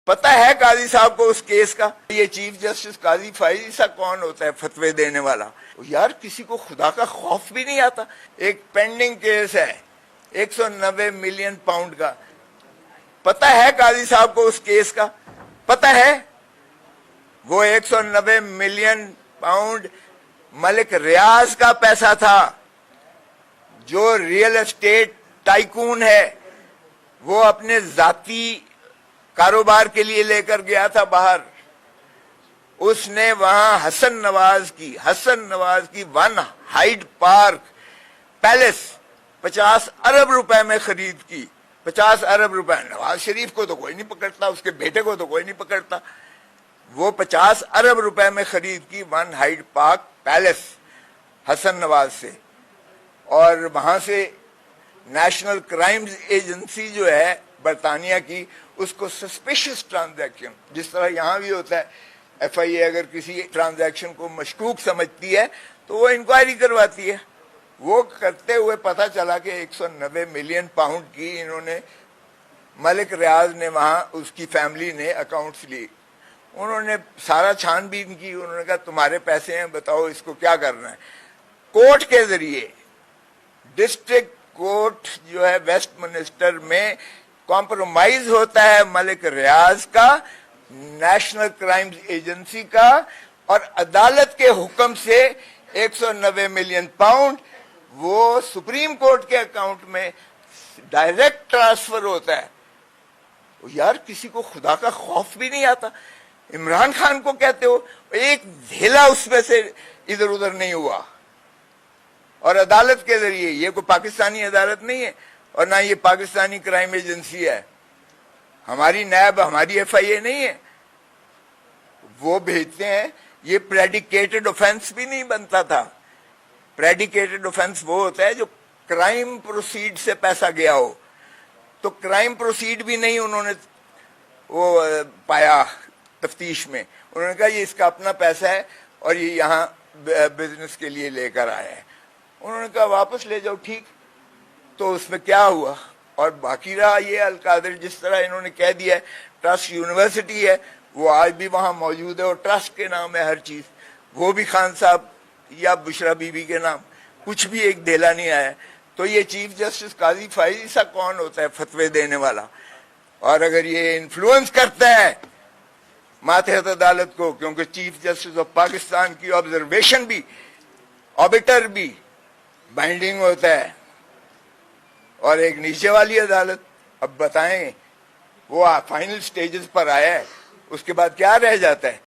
پتا ہے قاضی صاحب کو اس کیس کا؟ یہ چیف جسٹس قاضی فائز عیسیٰ کون ہوتا ہے فتوے دینے والا؟ یار کسی کو خدا کا خوف بھی نہیں آتا. ایک پینڈنگ کیس ہے 190 ملین پاؤنڈ کا. پتا ہے قاضی صاحب کو اس کیس کا؟ پتا ہے وہ 190 ملین پاؤنڈ ملک ریاض کا پیسہ تھا جو ریئل اسٹیٹ ٹائکون ہے. وہ اپنے ذاتی کاروبار کے لیے لے کر گیا تھا باہر. اس نے وہاں حسن نواز کی ون ہائیڈ پارک پیلس 50 ارب روپے میں خرید کی. 50 ارب روپے. نواز شریف کو تو کوئی نہیں پکڑتا, اس کے بیٹے کو تو کوئی نہیں پکڑتا. وہ 50 ارب روپے میں خرید کی one Hyde park palace Hasan Nawaz سے. اور وہاں سے نیشنل کرائمز ایجنسی جو ہے برطانیہ کی, اس کو سسپیشس ٹرانزیکشن, جس طرح یہاں بھی ہوتا ہے, ایف آئی اے اگر کسی ٹرانزیکشن کو مشکوک سمجھتی ہے تو وہ انکوائری کرواتی ہے. وہ کرتے ہوئے پتہ چلا کہ 190 ملین پاؤنڈ کی انہوں نے, ملک ریاض نے وہاں اس کی فیملی نے اکاؤنٹس لی. انہوں نے سارا چھان بین کی. انہوں نے کہا تمہارے پیسے ہیں, بتاؤ اس کو کیا کرنا ہے. کورٹ کے ذریعے, ڈسٹرکٹ کورٹ جو ہے ویسٹ منسٹر میں, کمپرومائز ہوتا ہے ملک ریاض کا, نیشنل کرائمز ایجنسی کا, اور عدالت کے حکم سے 190 ملین پاؤنڈ وہ سپریم کورٹ کے اکاؤنٹ میں ڈائریکٹ ٹرانسفر ہوتا ہے. یار کسی کو خدا کا خوف بھی نہیں آتا. عمران خان کو کہتے ہو, ایک دھیلا اس میں سے ادھر ادھر نہیں ہوا. اور عدالت کے ذریعے, یہ کوئی پاکستانی عدالت نہیں ہے اور نہ یہ پاکستانی کرائم ایجنسی ہے, ہماری نیب, ہماری ایف آئی اے نہیں ہے. وہ بھیجتے ہیں. یہ پریڈیکیٹڈ آفینس بھی نہیں بنتا تھا. پریڈیکیٹڈ آفینس وہ ہوتا ہے جو کرائم پروسیڈ سے پیسہ گیا ہو. تو کرائم پروسیڈ بھی نہیں انہوں نے وہ پایا تفتیش میں. انہوں نے کہا یہ اس کا اپنا پیسہ ہے اور یہ یہاں بزنس کے لیے لے کر آیا ہے. انہوں نے کہا واپس لے جاؤ. ٹھیک. تو اس میں کیا ہوا؟ اور باقی رہا یہ القادر, جس طرح انہوں نے کہہ دیا ہے ٹرسٹ یونیورسٹی ہے, وہ آج بھی وہاں موجود ہے اور ٹرسٹ کے نام ہے ہر چیز. وہ بھی خان صاحب یا بشرا بی بی کے نام, کچھ بھی ایک دھیلا نہیں آیا. تو یہ چیف جسٹس قاضی فائز عیسیٰ کون ہوتا ہے فتوے دینے والا؟ اور اگر یہ انفلوئنس کرتا ہے ماتحت عدالت کو, کیونکہ چیف جسٹس آف پاکستان کی آبزرویشن بھی, آبیٹر بھی بائنڈنگ ہوتا ہے, اور ایک نیچے والی عدالت. اب بتائیں, وہ فائنل سٹیجز پر آیا ہے, اس کے بعد کیا رہ جاتا ہے؟